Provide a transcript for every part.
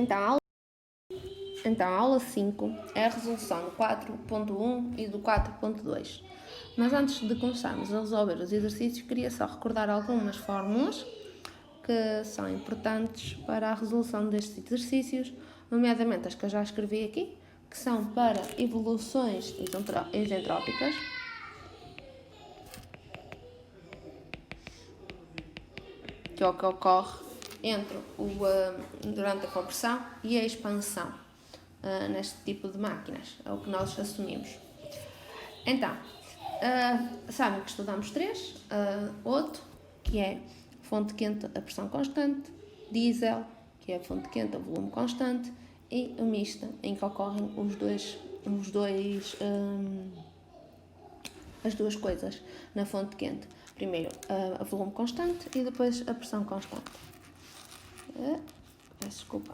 Então, a aula 5 é a resolução do 4.1 e do 4.2. Mas antes de começarmos a resolver os exercícios, queria só recordar algumas fórmulas que são importantes para a resolução destes exercícios, nomeadamente as que eu já escrevi aqui, que são para evoluções isentrópicas, que é o que ocorre durante a compressão e a expansão neste tipo de máquinas, é o que nós assumimos. Então, sabem que estudamos três, outro, que é fonte quente a pressão constante, diesel, que é a fonte quente a volume constante, e a mista, em que ocorrem as duas coisas na fonte quente. Primeiro a volume constante e depois a pressão constante. Peço desculpa.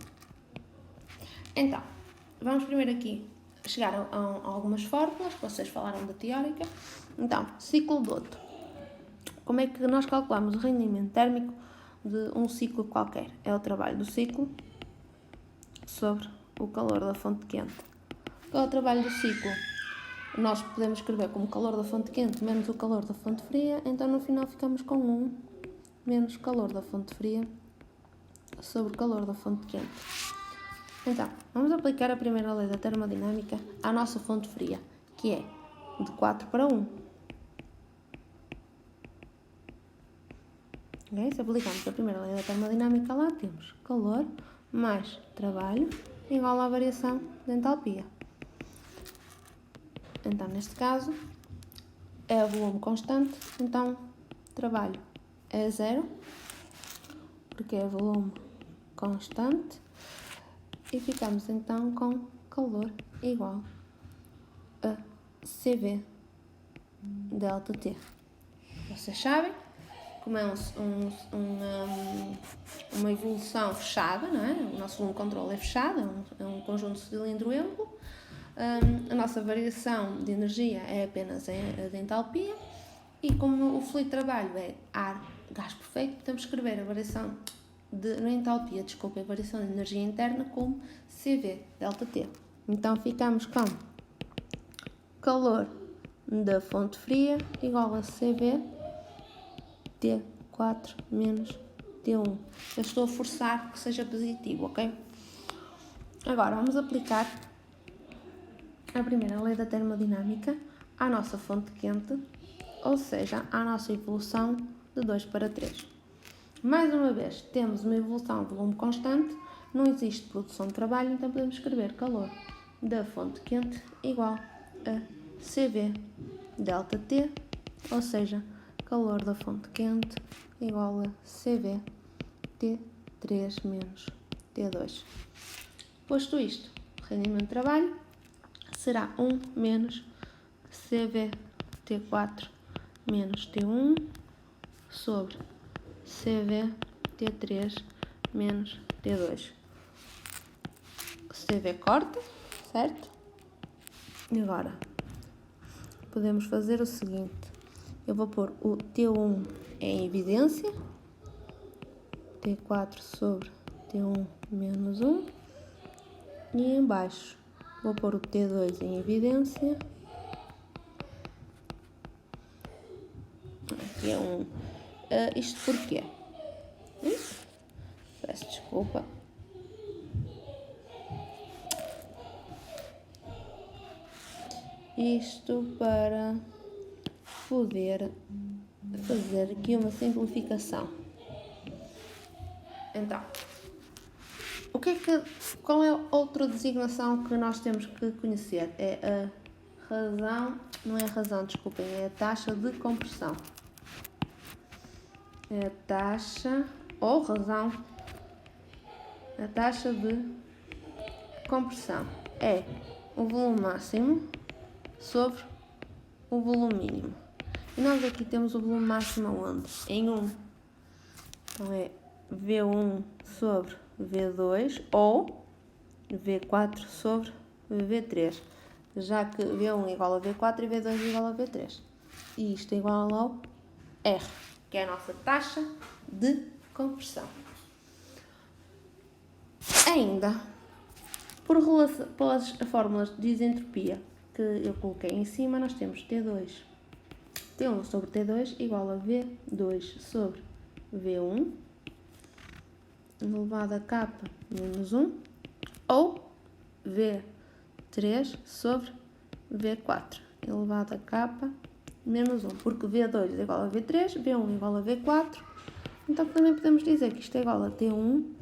Então, vamos primeiro aqui chegar a algumas fórmulas, que vocês falaram da teórica. Então, ciclo de Otto. Como é que nós calculamos o rendimento térmico de um ciclo qualquer? É o trabalho do ciclo sobre o calor da fonte quente. Qual é o trabalho do ciclo? Nós podemos escrever como calor da fonte quente menos o calor da fonte fria, então no final ficamos com 1 menos calor da fonte fria sobre o calor da fonte quente. Então, vamos aplicar a primeira lei da termodinâmica à nossa fonte fria, que é de 4 para 1. Okay? Se aplicamos a primeira lei da termodinâmica lá, temos calor mais trabalho igual à variação de entalpia. Então, neste caso, é o volume constante, então trabalho é 0, porque é volume constante, e ficamos então com calor igual a CV delta T. Vocês sabem, como é uma evolução fechada, não é? O nosso volume controle é fechado, é um conjunto cilindro amplo. A nossa variação de energia é apenas a de entalpia, e como o fluido de trabalho é ar, gás perfeito, podemos escrever a variação a variação de energia interna como CV delta T. Então ficamos com calor da fonte fria igual a CV T4 menos T1. Eu estou a forçar que seja positivo, ok? Agora vamos aplicar a primeira lei da termodinâmica à nossa fonte quente, ou seja, à nossa evolução de 2 para 3. Mais uma vez, temos uma evolução de volume constante, não existe produção de trabalho, então podemos escrever calor da fonte quente igual a CV delta T, ou seja, calor da fonte quente igual a CV T3 menos T2. Posto isto, o rendimento de trabalho será 1 menos CV T4 menos T1 sobre CV T3 menos T2. CV corta, certo? E agora podemos fazer o seguinte: eu vou pôr o T1 em evidência, T4 sobre T1 menos 1, e em baixo vou pôr o T2 em evidência, aqui é 1. Isto porquê? Peço desculpa. Isto para poder fazer aqui uma simplificação. Então, qual é a outra designação que nós temos que conhecer? É a razão, não é a razão, desculpem, é a taxa de compressão. É a taxa, ou razão, a taxa de compressão é o volume máximo sobre o volume mínimo. E nós aqui temos o volume máximo onde? Em 1. Então é V1 sobre V2 ou V4 sobre V3. Já que V1 igual a V4 e V2 igual a V3. E isto é igual ao R, que é a nossa taxa de compressão. Ainda, pelas fórmulas de isentropia que eu coloquei em cima, nós temos T1 sobre T2 igual a V2 sobre V1 elevado a K menos 1 ou V3 sobre V4 elevado a K menos 1, porque V2 é igual a V3, V1 é igual a V4, então também podemos dizer que isto é igual a T1,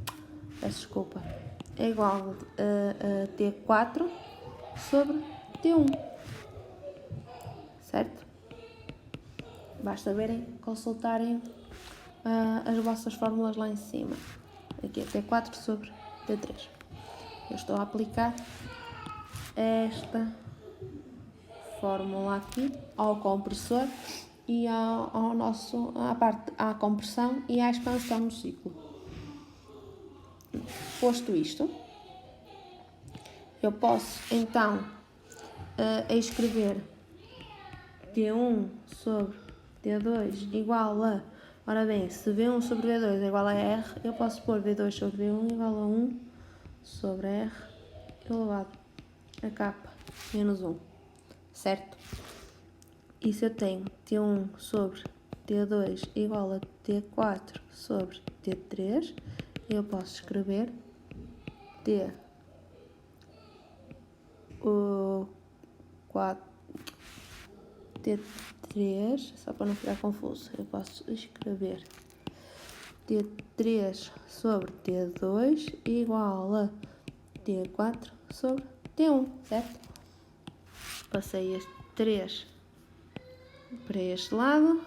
é igual a T4 sobre T1, certo? Basta verem, consultarem as vossas fórmulas lá em cima. Aqui é T4 sobre T3. Eu estou a aplicar esta fórmula aqui ao compressor e à compressão e à expansão no ciclo. Posto isto, eu posso então escrever T1 sobre T2 igual a, ora bem, se V1 sobre V2 é igual a R, eu posso pôr V2 sobre V1 igual a 1 sobre R elevado a K menos 1, certo? E se eu tenho T1 sobre T2 igual a T4 sobre T3, eu posso escrever T3, só para não ficar confuso, eu posso escrever T3 sobre T2 igual a T4 sobre T1, certo? Passei este 3 para este lado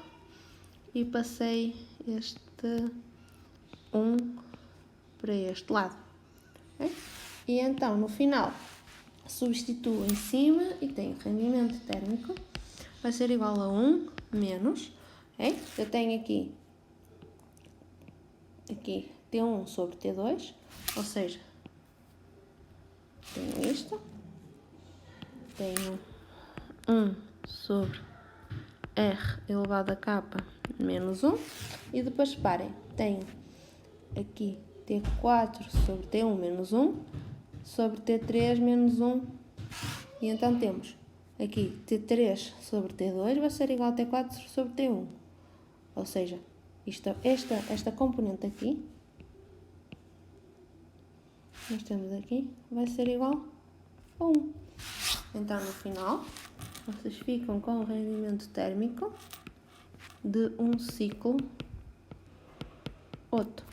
e passei este 1 para este lado. Okay? E então, no final, substituo em cima e tenho rendimento térmico, vai ser igual a 1 menos, okay? Eu tenho aqui T1 sobre T2, ou seja, tenho isto, tenho 1 sobre R elevado a K menos 1, e depois, reparem, tenho aqui T4 sobre T1 menos 1, sobre T3 menos 1, e então temos aqui T3 sobre T2 vai ser igual a T4 sobre T1, ou seja, esta componente aqui, nós temos aqui, vai ser igual a 1. Então, no final, vocês ficam com o rendimento térmico de um ciclo Otto.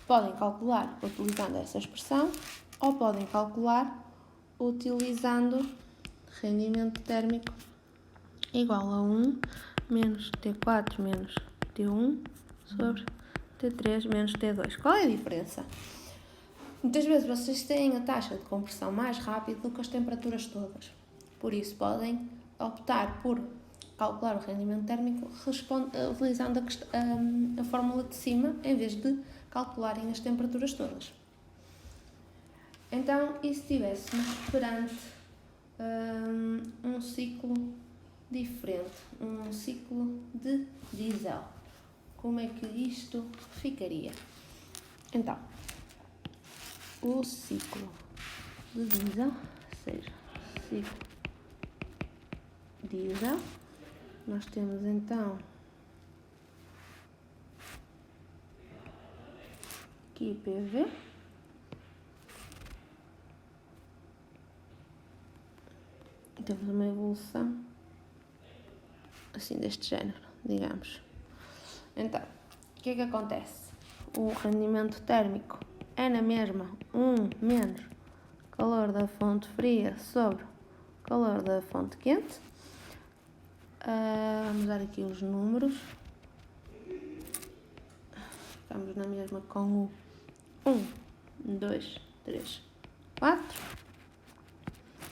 Podem calcular utilizando essa expressão ou podem calcular utilizando rendimento térmico igual a 1 menos T4 menos T1 sobre T3 menos T2. Qual é a diferença? Muitas vezes vocês têm a taxa de compressão mais rápida do que as temperaturas todas. Por isso podem optar por calcular o rendimento térmico utilizando a fórmula de cima em vez de calcularem as temperaturas todas. Então, e se estivéssemos perante um ciclo diferente, um ciclo de diesel, como é que isto ficaria? Então, o ciclo de diesel, seja, ciclo diesel, nós temos então aqui PV, temos uma evolução assim deste género, digamos. Então, o que é que acontece? O rendimento térmico é na mesma 1 menos calor da fonte fria sobre calor da fonte quente. Vamos dar aqui os números. Ficamos na mesma com o 1, 2, 3, 4.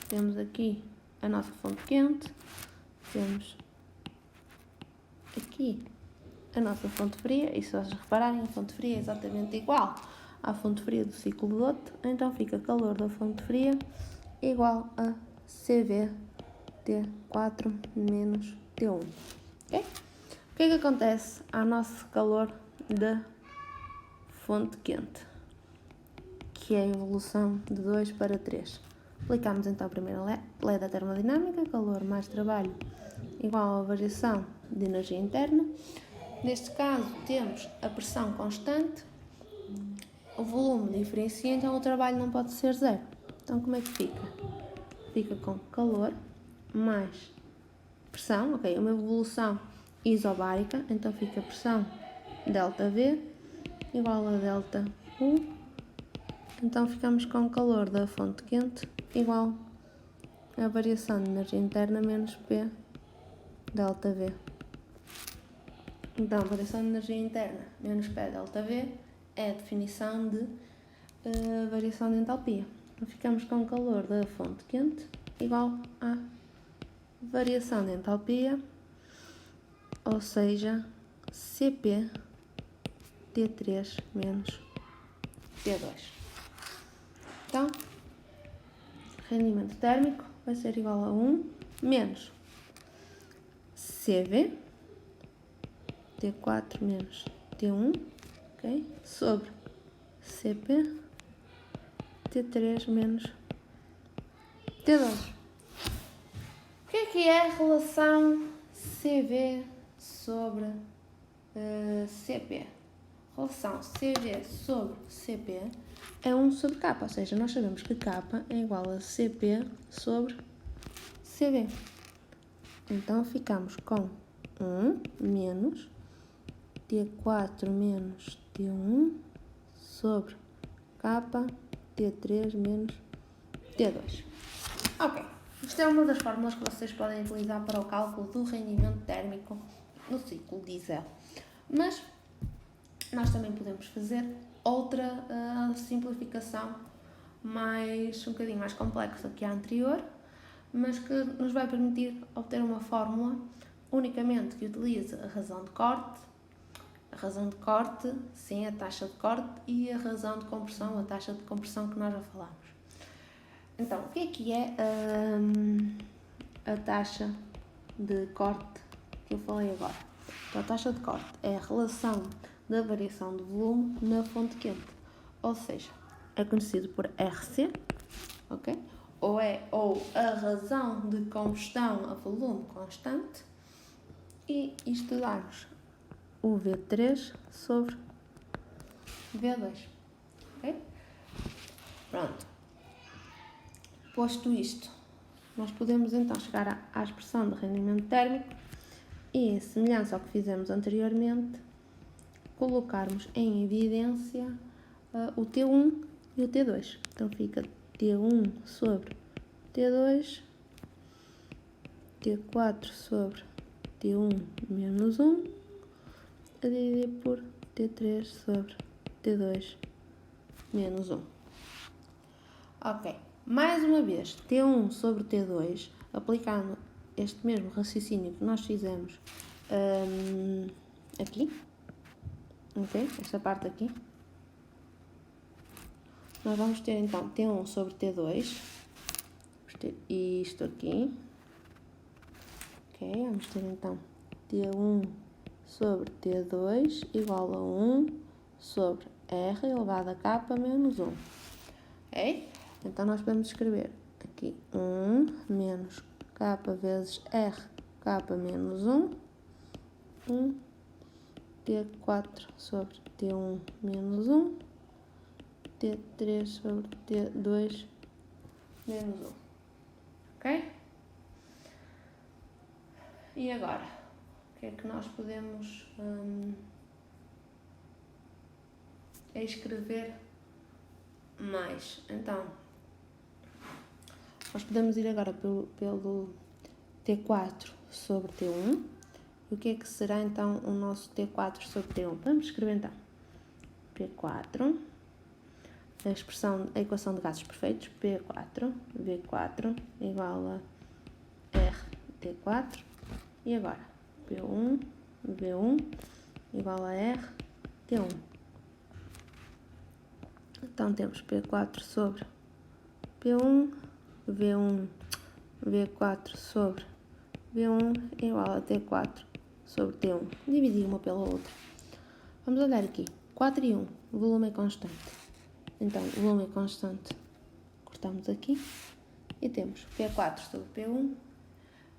Temos aqui a nossa fonte quente. Temos aqui a nossa fonte fria. E se vocês repararem, a fonte fria é exatamente igual à fonte fria do ciclo de Otto. Então fica calor da fonte fria igual a CV T4 menos T1. Okay? O que é que acontece ao nosso calor da fonte quente? que é a evolução de 2 para 3. Aplicamos então a primeira lei da termodinâmica, calor mais trabalho igual à variação de energia interna. Neste caso temos a pressão constante, o volume diferencia, então o trabalho não pode ser zero. Então como é que fica? Fica com calor mais pressão, ok, uma evolução isobárica, então fica pressão ΔV igual a ΔU, então ficamos com calor da fonte quente igual a variação de energia interna menos P ΔV. Então, a variação de energia interna menos P ΔV é a definição de variação de entalpia. Então, ficamos com calor da fonte quente igual a variação de entalpia, ou seja, Cp T3 menos T2. Então, rendimento térmico vai ser igual a 1 menos CV T4 menos T1, ok? Sobre Cp T3 menos T2. O que é a relação CV sobre Cp? A relação CV sobre Cp é 1 sobre K, ou seja, nós sabemos que K é igual a Cp sobre CV. Então, ficamos com 1 menos T4 menos T1 sobre K T3 menos T2. Ok, isto é uma das fórmulas que vocês podem utilizar para o cálculo do rendimento térmico no ciclo diesel. Mas nós também podemos fazer outra simplificação um bocadinho mais complexa que a anterior, mas que nos vai permitir obter uma fórmula unicamente que utilize a razão de corte, sim, a taxa de corte, e a razão de compressão, a taxa de compressão que nós já falámos. Então, o que é a taxa de corte que eu falei agora? Então, a taxa de corte é a relação da variação de volume na fonte quente, ou seja, é conhecido por RC, ok? Ou a razão de combustão a volume constante, e isto dá-nos o V3 sobre V2, ok? Pronto. Posto isto, nós podemos então chegar à expressão de rendimento térmico e, em semelhança ao que fizemos anteriormente, colocarmos em evidência o T1 e o T2. Então fica T1 sobre T2, T4 sobre T1 menos 1, a dividir por T3 sobre T2 menos 1. Ok, mais uma vez, T1 sobre T2, aplicando este mesmo raciocínio que nós fizemos aqui, ok, esta parte aqui, nós vamos ter então T1 sobre T2, vamos ter isto aqui, ok, vamos ter então T1 sobre T2 igual a 1 sobre R elevado a K menos 1, ok? Então, nós podemos escrever aqui 1 menos K vezes R K menos 1, T4 sobre T1 menos 1, T3 sobre T2 menos 1, ok? E agora, o que é que nós podemos escrever mais? Então, nós podemos ir agora pelo T4 sobre T1. E o que é que será então o nosso T4 sobre T1? Vamos escrever então P4, a equação de gases perfeitos, P4, V4 igual a RT4. E agora, P1, V1 igual a RT1. Então temos P4 sobre P1, V1, V4 sobre V1 igual a T4 sobre T1. Dividir uma pela outra. Vamos olhar aqui. 4 e 1. O volume é constante. Então, o volume é constante. Cortamos aqui e temos P4 sobre P1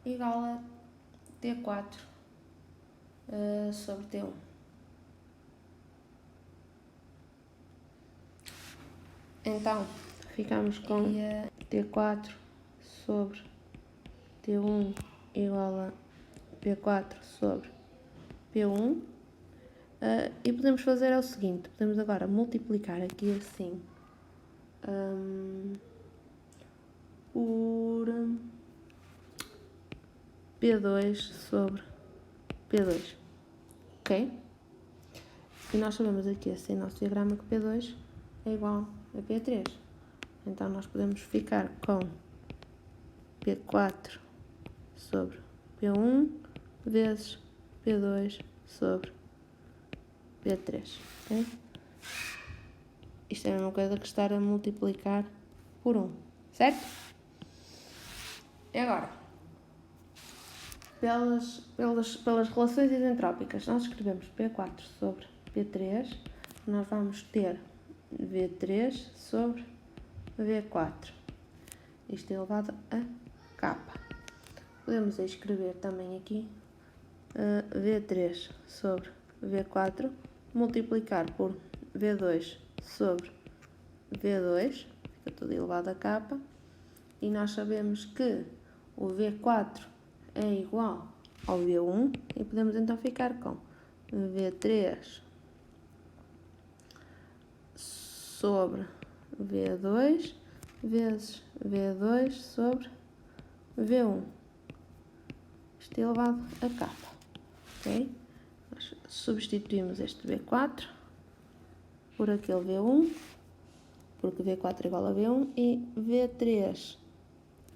igual a T4 sobre T1. Então, ficamos com T4 sobre T1 igual a P4 sobre P1. E podemos fazer o seguinte, podemos agora multiplicar aqui assim por P2 sobre P2, ok? E nós sabemos aqui assim no nosso diagrama que P2 é igual a P3. Então nós podemos ficar com P4 sobre P1 vezes P2 sobre P3, ok? Isto é a mesma coisa que estar a multiplicar por 1, certo? E agora, pelas relações isentrópicas, nós escrevemos P4 sobre P3, nós vamos ter V3 sobre V4, isto é elevado a K. Podemos escrever também aqui V3 sobre V4, multiplicar por V2 sobre V2, fica tudo elevado a K, e nós sabemos que o V4 é igual ao V1, e podemos então ficar com V3 sobre V2 vezes V2 sobre V1, isto é elevado a K, ok? Nós substituímos este V4 por aquele V1, porque V4 é igual a V1, e V3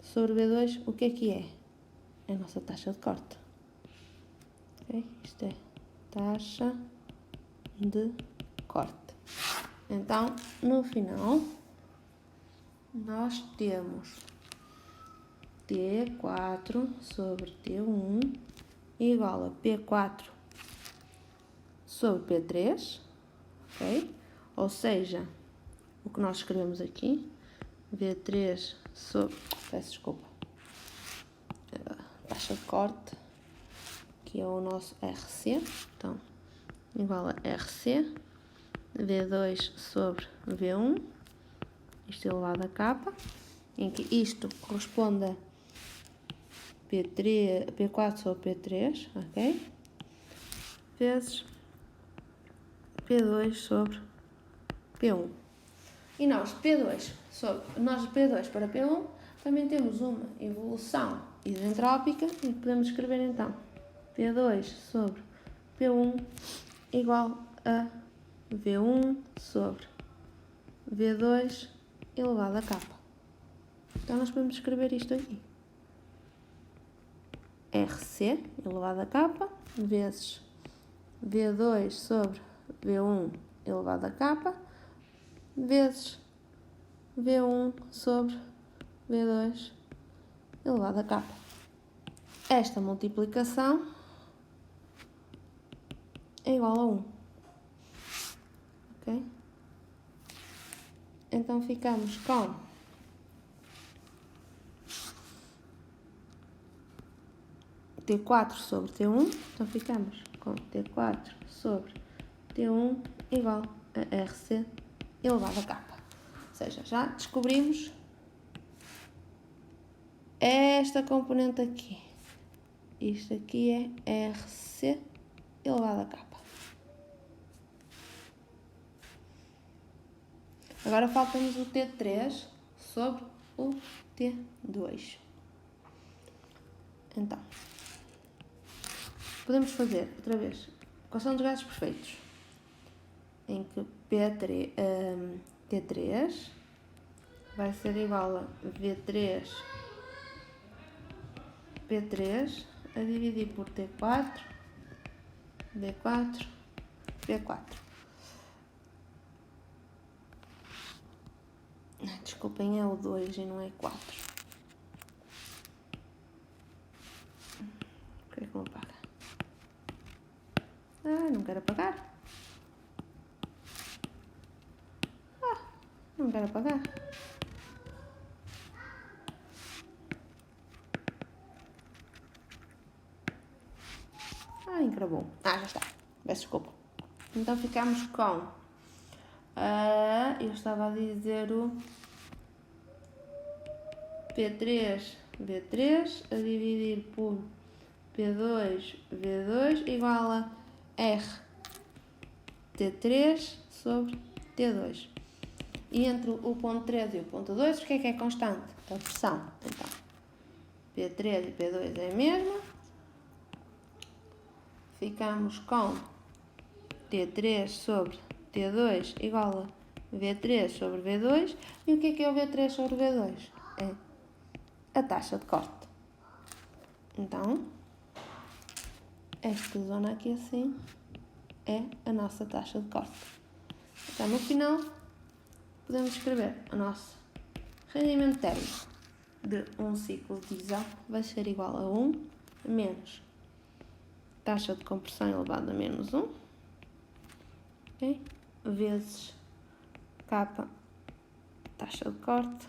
sobre V2, o que é? É a nossa taxa de corte. Okay? Isto é taxa de corte. Então, no final, nós temos T4 sobre T1 igual a P4 sobre P3, ok? Ou seja, o que nós escrevemos aqui, V3 sobre, peço desculpa, taxa de corte, que é o nosso RC, então, igual a RC, V2 sobre V1, isto elevado a K, em que isto corresponde a P4 sobre P3, ok? Vezes P2 sobre P1. E nós P2 para P1 também temos uma evolução isentrópica e podemos escrever então P2 sobre P1 igual a V1 sobre V2 elevado a K. Então nós podemos escrever isto aqui. RC elevado a K vezes V2 sobre V1 elevado a K vezes V1 sobre V2 elevado a K. Esta multiplicação é igual a 1. Ok? Então ficamos com T4 sobre T1. Então ficamos com T4 sobre T1 igual a RC elevado a K. Ou seja, já descobrimos esta componente aqui. Isto aqui é RC elevado a K. Agora falta-nos o T3 sobre o T2. Então, podemos fazer outra vez equação dos gases perfeitos, em que T3 vai ser igual a V3 P3 a dividir por T4 B4 P4. Desculpem, é o 2 e não é 4. O que é que eu apago? Não quero apagar. não quero apagar. Encravou. Já está. Peço desculpa. Então ficamos com... eu estava a dizer o P3, V3, a dividir por P2, V2, igual a R, T3 sobre T2. E entre o ponto 3 e o ponto 2, o que é constante? A pressão. Então, P3 e P2 é a mesma. Ficamos com T3 sobre T2 igual a V3 sobre V2. E o que é o V3 sobre V2? É a taxa de corte. Então, esta zona aqui assim é a nossa taxa de corte. Então, no final, podemos escrever o nosso rendimento térmico de um ciclo de diesel vai ser igual a 1 menos taxa de compressão elevado a menos 1, okay? Vezes K, taxa de corte,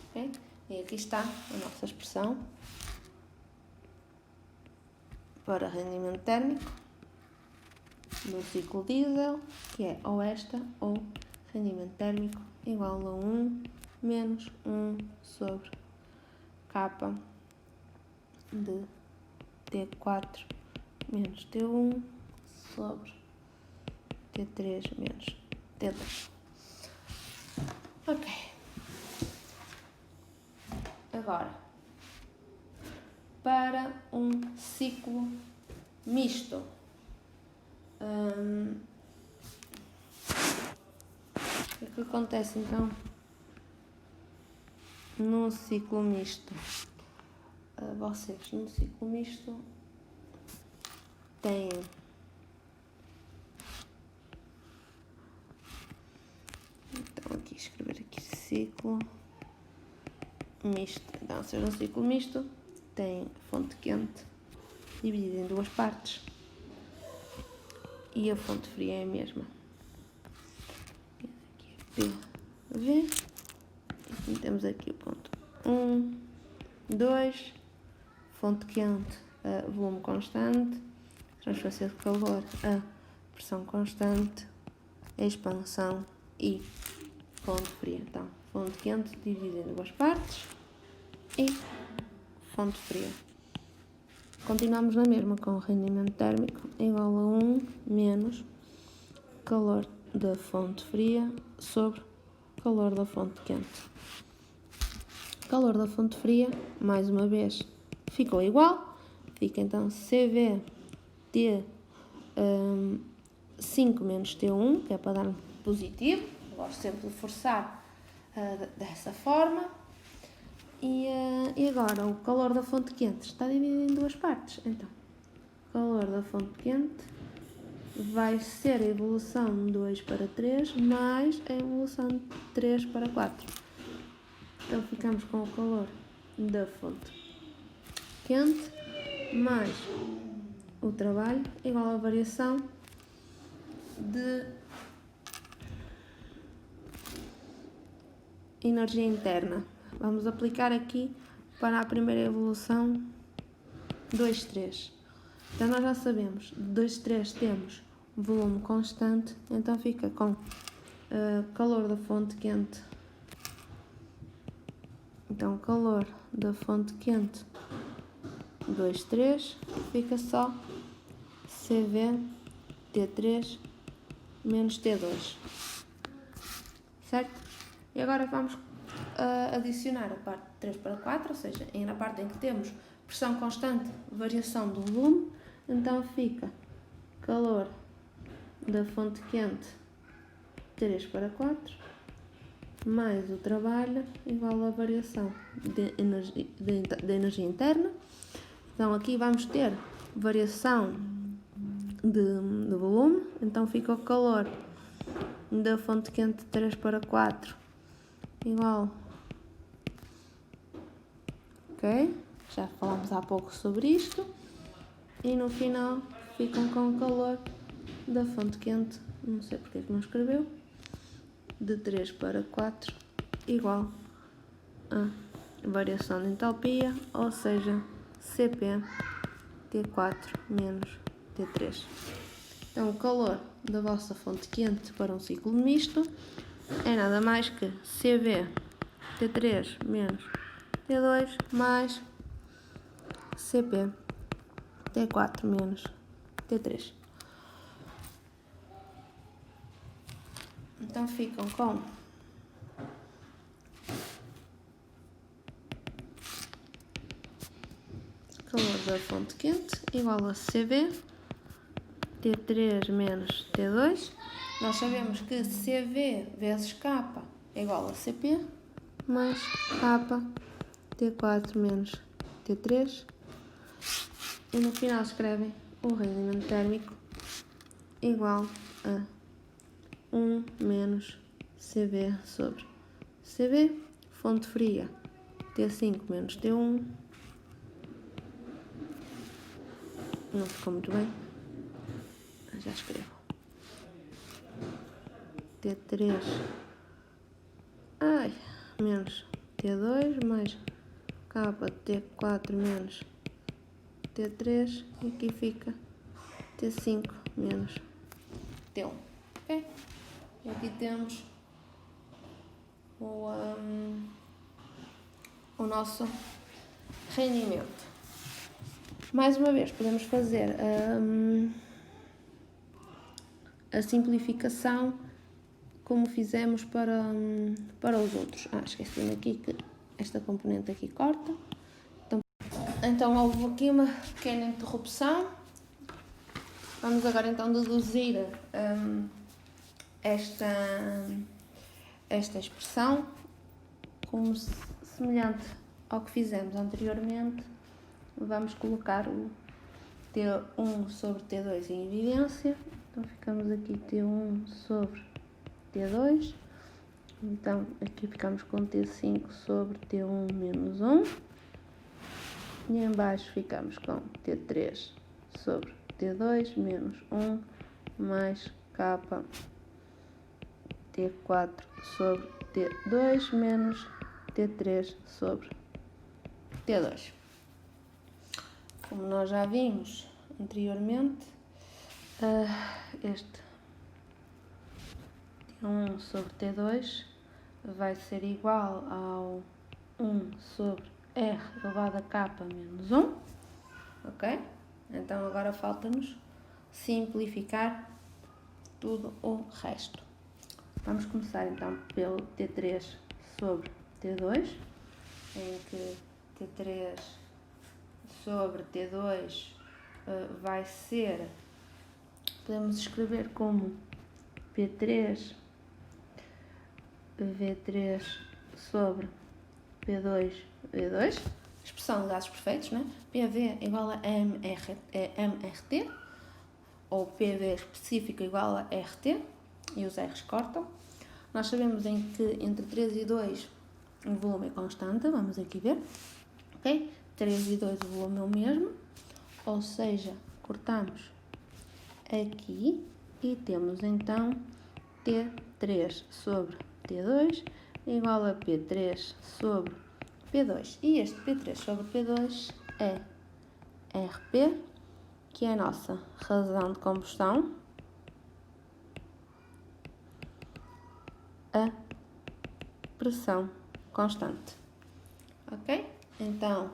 okay? E aqui está a nossa expressão para rendimento térmico do ciclo diesel, que é ou esta ou rendimento térmico igual a 1 menos 1 sobre K de T4 menos T1 sobre T3 menos T2. Ok. Agora, para um ciclo misto, o que acontece então num ciclo misto? Vocês num ciclo misto têm então aqui escrever aqui ciclo misto. Então, se num ciclo misto tem fonte quente dividida em duas partes e a fonte fria é a mesma. Aqui é PV. E temos aqui o ponto 1, 2, fonte quente, volume constante, transferência de calor a pressão constante, expansão e fonte fria. Então, fonte quente dividida em duas partes e fonte fria. Continuamos na mesma com o rendimento térmico igual a 1 menos calor da fonte fria sobre calor da fonte quente. Calor da fonte fria, mais uma vez, ficou igual. Fica então CV T5 menos T1, que é para dar positivo. Gosto sempre de forçar dessa forma. E agora, o calor da fonte quente está dividido em duas partes. Então, o calor da fonte quente vai ser a evolução de 2 para 3 mais a evolução de 3 para 4. Então, ficamos com o calor da fonte quente mais o trabalho igual à variação de energia interna. Vamos aplicar aqui para a primeira evolução 2, 3. Então nós já sabemos, de 2, 3 temos volume constante, então fica com calor da fonte quente. Então calor da fonte quente 2, 3, fica só CV T3 menos T2, certo? E agora vamos adicionar a parte de 3 para 4, ou seja, na parte em que temos pressão constante, variação do volume, então fica calor da fonte quente 3 para 4 mais o trabalho igual à variação de energia interna. Então aqui vamos ter variação de volume, então fica o calor da fonte quente 3 para 4 igual, ok? Já falámos há pouco sobre isto. E no final ficam com o calor da fonte quente, não sei porque é que não escreveu, de 3 para 4 igual a variação de entalpia, ou seja, Cp T4 menos T3. Então o calor da vossa fonte quente para um ciclo misto é nada mais que Cv T3 menos T2 mais Cp T4 menos T3. Então ficam com calor da fonte quente igual a Cv T3 menos T2. Nós sabemos que Cv vezes K é igual a Cp mais K T4 menos T3. E no final escrevem o rendimento térmico igual a 1 menos Cv sobre Cv, fonte fria, T5 menos T1. Não ficou muito bem, já escrevo. T3 menos T2 mais K T4 menos T3 e aqui fica T5 menos T1. Ok? E aqui temos o nosso rendimento. Mais uma vez, podemos fazer a simplificação como fizemos para os outros. Esqueci-me aqui que esta componente aqui corta. Então houve aqui uma pequena interrupção. Vamos agora então deduzir esta expressão como semelhante ao que fizemos anteriormente. Vamos colocar o T1 sobre T2 em evidência. Então ficamos aqui T1 sobre T2. Então aqui ficamos com T5 sobre T1 menos 1. E em baixo ficamos com T3 sobre T2 menos 1 mais K T4 sobre T2 menos T3 sobre T2. Como nós já vimos anteriormente, este T1 sobre T2 vai ser igual ao 1 sobre R elevado a K menos 1. Ok? Então agora falta-nos simplificar tudo o resto. Vamos começar então pelo T3 sobre T2, em que T3 sobre T2 vai ser, podemos escrever como P3 V3 sobre P2 V2, expressão de gases perfeitos, né? PV igual a MRT, ou PV específico igual a RT, e os R's cortam. Nós sabemos em que entre 3 e 2 o volume é constante, vamos aqui ver, ok? 3 e 2 o volume é o mesmo, ou seja, cortamos aqui e temos então T3 sobre T2 igual a P3 sobre P2. E este P3 sobre P2 é RP, que é a nossa razão de combustão, a pressão constante. Ok? Então,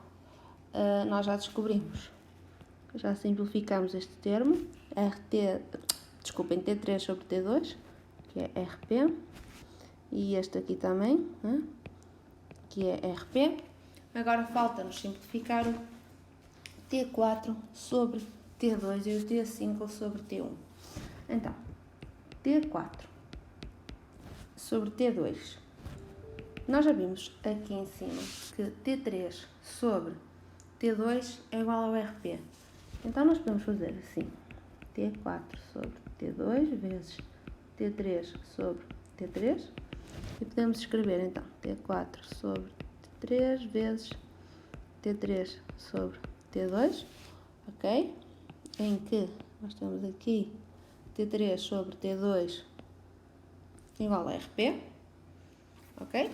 nós já descobrimos, já simplificamos este termo, T3 sobre T2, que é RP, e este aqui também, que é RP. Agora falta-nos simplificar o T4 sobre T2 e o T5 sobre T1. Então, T4 sobre T2. Nós já vimos aqui em cima que T3 sobre T2 é igual ao RP. Então, nós podemos fazer assim, T4 sobre T2 vezes T3 sobre T3. E podemos escrever, então, T4 sobre T3 vezes T3 sobre T2, ok? Em que nós temos aqui T3 sobre T2 igual a RP, ok?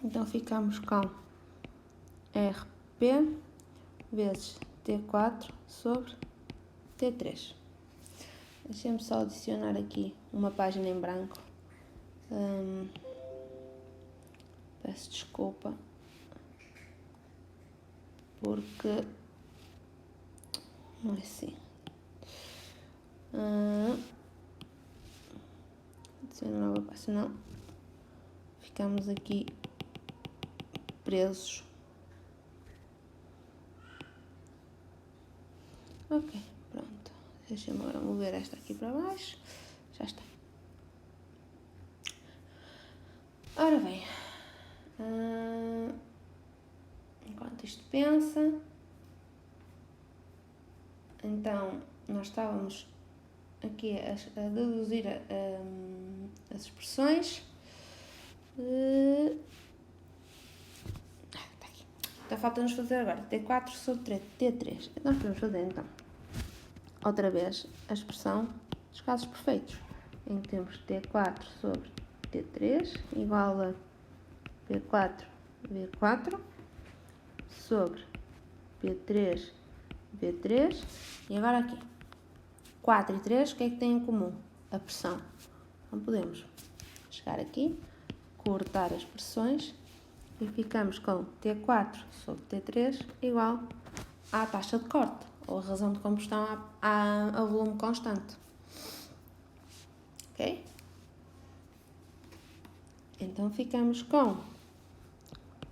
Então ficamos com RP vezes T4 sobre T3. Deixem-me só adicionar aqui uma página em branco. Peço desculpa, porque não é assim. Adicionar nova página, não. Ficamos aqui presos. Ok, pronto. Deixa-me agora mover esta aqui para baixo. Já está. Ora bem, enquanto isto pensa, então nós estávamos aqui a deduzir as expressões. Está aqui. Então falta-nos fazer agora T4 sobre T3. Nós podemos fazer então outra vez a expressão dos casos perfeitos, em que temos T4 sobre T3 igual a P4 V4 sobre P3 V3. E agora aqui 4 e 3, o que é que têm em comum? A pressão. Então podemos chegar aqui, cortar as pressões e ficamos com T4 sobre T3 igual à taxa de corte, ou a razão de combustão a volume constante. Ok? Então ficamos com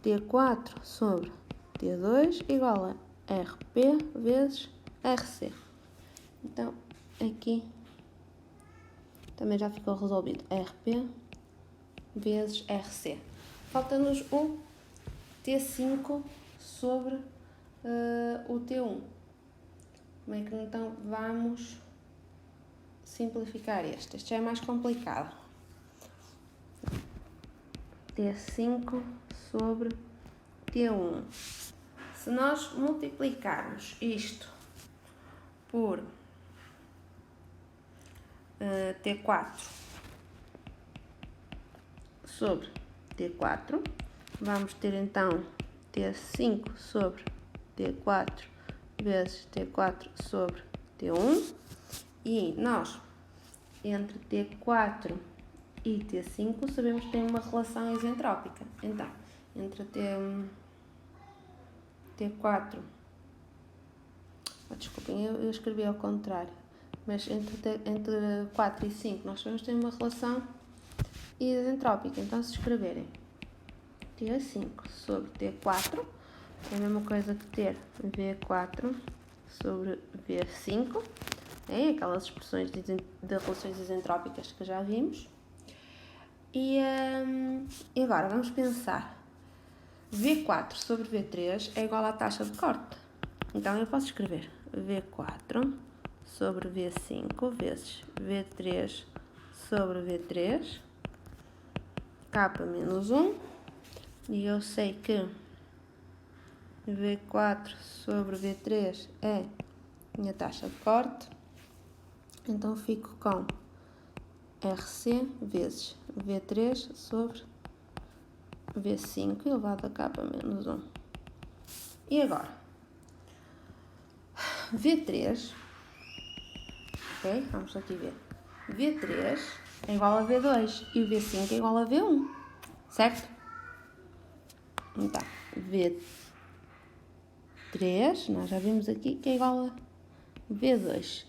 T4 sobre T2 igual a RP vezes RC. Então, aqui também já ficou resolvido. RP vezes RC. Falta-nos o T5 sobre o T1. Como é que então vamos simplificar este? Este já é mais complicado. T5 sobre T1. Se nós multiplicarmos isto por T4 sobre T4, vamos ter então T5 sobre T4 vezes T4 sobre T1, e nós, entre T4 e T5, sabemos que tem uma relação isentrópica. Então, entre T4, desculpem, eu escrevi ao contrário, mas entre 4 e 5 nós sabemos que tem uma relação isentrópica. Então, se escreverem T5 sobre T4, é a mesma coisa que ter V4 sobre V5, aquelas expressões de relações isentrópicas que já vimos. E agora vamos pensar. V4 sobre V3 é igual à taxa de corte. Então eu posso escrever V4 sobre V5 vezes V3 sobre V3, K menos 1, e eu sei que V4 sobre V3 é a minha taxa de corte, então fico com RC vezes V3 sobre V5 elevado a K menos 1. E agora? V3, ok? Vamos aqui ver. V3 é igual a V2 e o V5 é igual a V1, certo? Então, V3, nós já vimos aqui que é igual a V2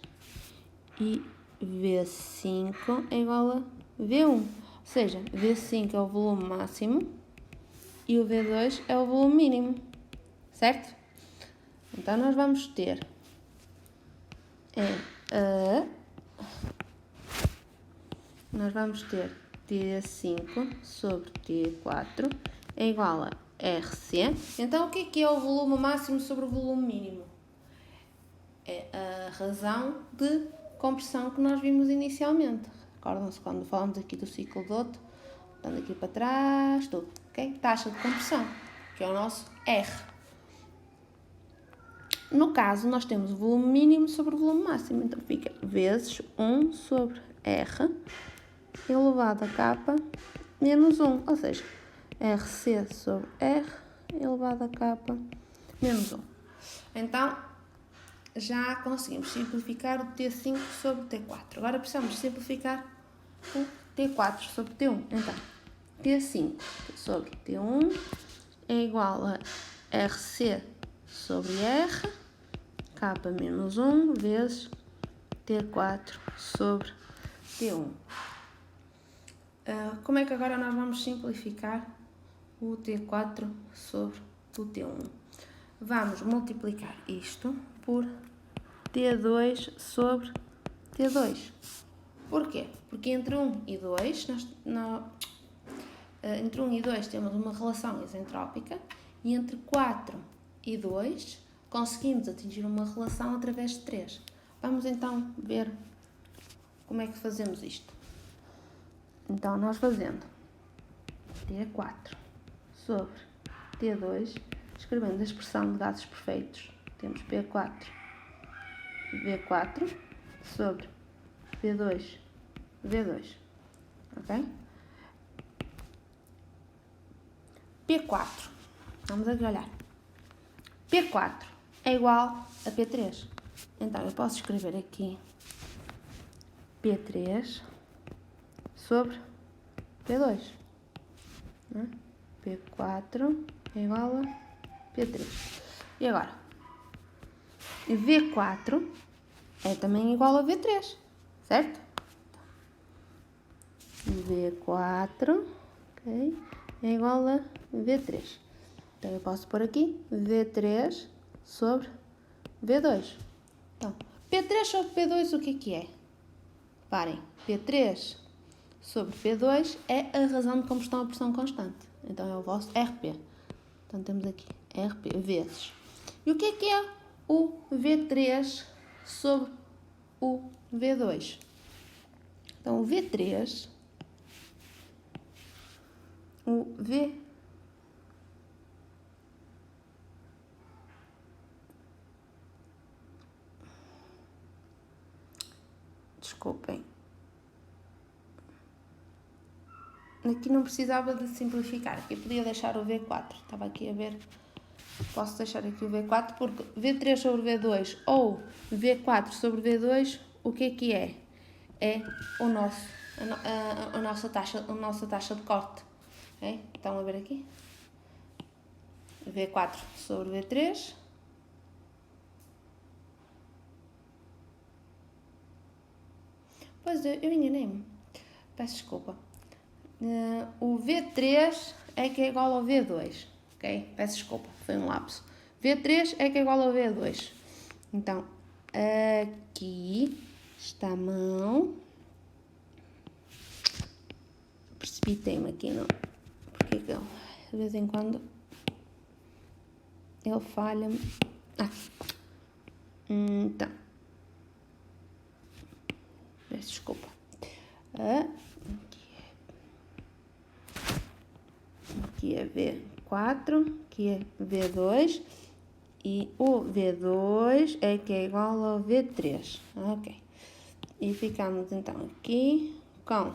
e V5 é igual a V1, ou seja, V5 é o volume máximo e o V2 é o volume mínimo, certo? Então nós vamos ter T5 sobre T4 é igual a RC. Então o que é o volume máximo sobre o volume mínimo? É a razão de compressão que nós vimos inicialmente. Recordam-se quando falamos aqui do ciclo de Otto, dando aqui para trás, taxa de compressão, que é o nosso R. No caso, nós temos o volume mínimo sobre o volume máximo, então fica vezes 1 sobre R elevado a K menos 1, ou seja, RC sobre R elevado a K menos 1. Então, já conseguimos simplificar o T5 sobre T4. Agora precisamos simplificar o T4 sobre T1. Então, T5 sobre T1 é igual a RC sobre R, K menos 1, vezes T4 sobre T1. Como é que agora nós vamos simplificar o T4 sobre o T1? Vamos multiplicar isto por T2 sobre T2. Porquê? Porque entre 1 e 2, entre 1 e 2 temos uma relação isentrópica e entre 4 e 2 conseguimos atingir uma relação através de 3. Vamos então ver como é que fazemos isto. Então, nós fazendo T4 sobre T2, escrevendo a expressão de gases perfeitos, temos P4, V4 sobre P2, V2, ok? P4, vamos aqui olhar, P4 é igual a P3, então eu posso escrever aqui P3 sobre P2, P4 é igual a P3, e agora, V4 é também igual a V3, certo? V4, ok, é igual a V3, então eu posso pôr aqui V3 sobre V2, então, P3 sobre P2 o que é? Reparem, P3 sobre P2 é a razão de combustão a pressão constante. Então, é o vosso RP. Então, temos aqui RP vezes. E o que é o V3 sobre o V2? Então, o V3, o V... Desculpem. Aqui não precisava de simplificar, aqui podia deixar o V4, estava aqui a ver, posso deixar aqui o V4, porque V3 sobre V2 ou V4 sobre V2, o que é? É o nosso, a nossa taxa de corte, okay? Estão a ver aqui? V4 sobre V3, pois eu enganei-me, peço desculpa. O V3 é que é igual ao V2, ok? Peço desculpa, foi um lapso. V3 é que é igual ao V2. Então, aqui está a mão. Precipitei-me aqui, não? Porque de vez em quando ele falha-me. Então, peço desculpa. Aqui é V4, aqui é V2 e o V2 é que é igual ao V3, ok? E ficamos então aqui com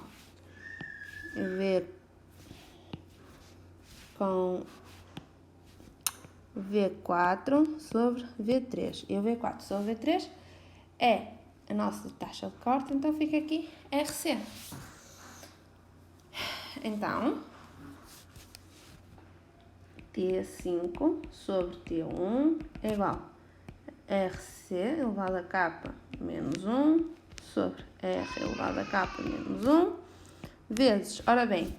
V4 sobre V3 e o V4 sobre V3 é a nossa taxa de corte, então fica aqui RC. Então, T5 sobre T1 é igual a RC elevado a K menos 1 sobre R elevado a K menos 1 vezes, ora bem,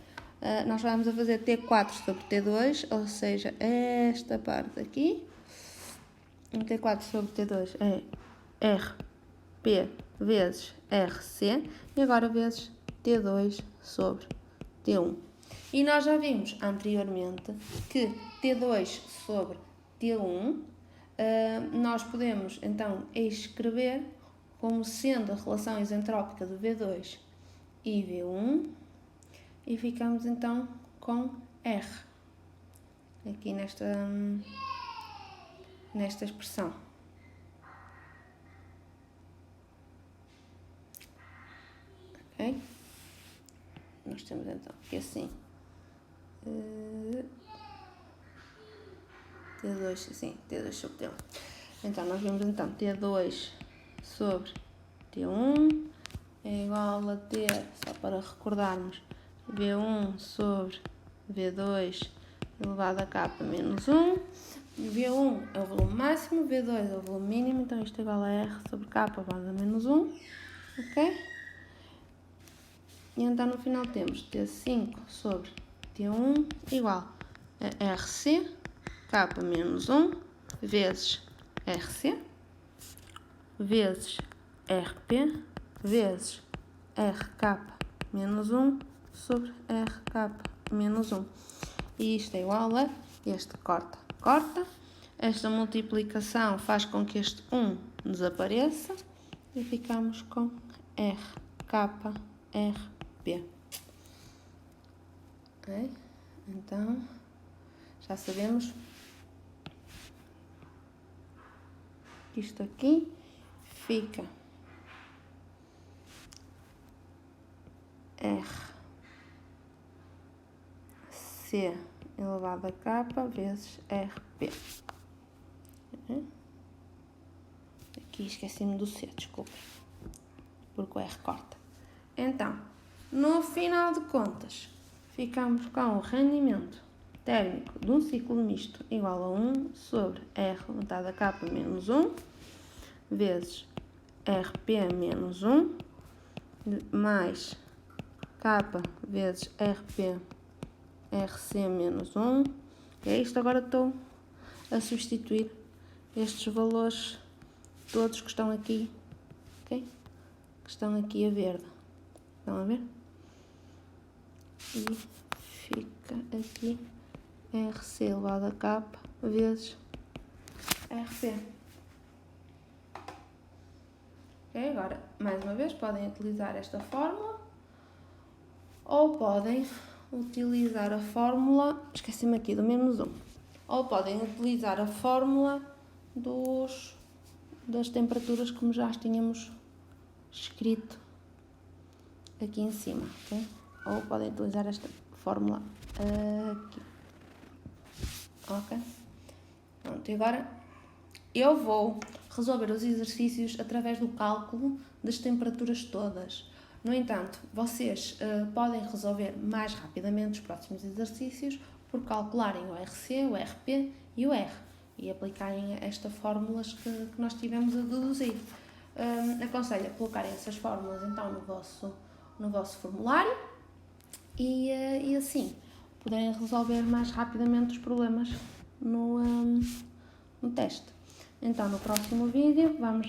nós vamos a fazer T4 sobre T2, ou seja, esta parte aqui, T4 sobre T2 é RP vezes RC e agora vezes T2 sobre T1. E nós já vimos anteriormente que T2 sobre T1 nós podemos então escrever como sendo a relação isentrópica do V2 e V1 e ficamos então com R aqui nesta expressão. ok? Nós temos então que assim, T2, sim, T2 sobre T1. Então, nós vemos então T2 sobre T1 é igual a ter, só para recordarmos, V1 sobre V2 elevado a K menos 1. V1 é o volume máximo, V2 é o volume mínimo, então isto é igual a R sobre K elevado a menos 1. Ok? E então no final temos T5 sobre T1 igual a RC, K menos 1, vezes RC, vezes RP, vezes RK menos 1 sobre RK menos 1. E isto é igual a este corta. Esta multiplicação faz com que este 1 desapareça e ficamos com RK, RP. Okay? Então, já sabemos que isto aqui fica RC elevado a K vezes RP. Aqui esqueci-me do C, desculpem, porque o R corta. Então, no final de contas, ficamos com o rendimento térmico de um ciclo misto igual a 1 sobre R aumentado a K menos 1 vezes RP menos 1 mais K vezes RP RC menos 1. É isto, agora estou a substituir estes valores todos que estão aqui, ok? Que estão aqui a verde. Estão a ver? E fica aqui RC elevado a K vezes RP. Ok? Agora, mais uma vez, podem utilizar esta fórmula ou podem utilizar a fórmula, esqueci-me aqui do menos 1, ou podem utilizar a fórmula das temperaturas como já as tínhamos escrito aqui em cima, ok? Ou podem utilizar esta fórmula aqui, ok? Pronto, e agora eu vou resolver os exercícios através do cálculo das temperaturas todas. No entanto, vocês podem resolver mais rapidamente os próximos exercícios por calcularem o RC, o RP e o R e aplicarem estas fórmulas que nós tivemos a deduzir. Aconselho a colocarem essas fórmulas então no vosso formulário e assim poderem resolver mais rapidamente os problemas no teste. Então, no próximo vídeo vamos